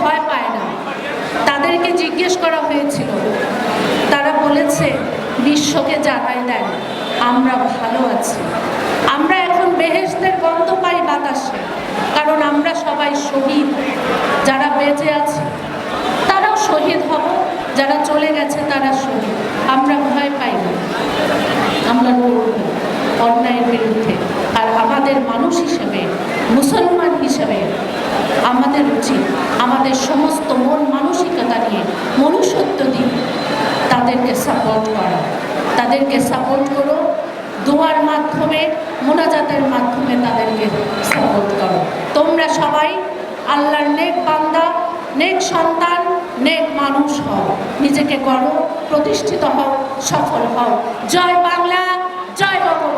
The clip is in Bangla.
ভয় পায় না। তাদেরকে জিজ্ঞেস করা হয়েছিল, তারা বলেছে বিশ্বকে জানাই দেন আমরা ভালো আছি, আমরা এখন বেহেশতের গন্ধ পাই বাতাসে, কারণ আমরা সবাই শহীদ। যারা বেঁচে আছে তারাও শহীদ হব, যারা চলে গেছে তারা শহীদ। আমরা ভয় পাই না, আমরা লড়ব অন্যায়ের বিরুদ্ধে। আর আমাদের মানুষ হিসেবে, মুসলমান হিসেবে আমাদের উচিত আমাদের সমস্ত মন মানসিকতা নিয়ে, মনুষ্যত্ব দিয়ে তাদেরকে সাপোর্ট করা। তাদেরকে সাপোর্ট করো, দোয়ার মাধ্যমে, মোনাজাতের মাধ্যমে তাদেরকে সাপোর্ট করো। তোমরা সবাই আল্লাহর নেক বান্দা, নেক সন্তান, নেক মানুষ হও, নিজেকে গড়ো, প্রতিষ্ঠিত হও, সফল হও। জয় বাংলা, জয় বঙ্গবন্ধু।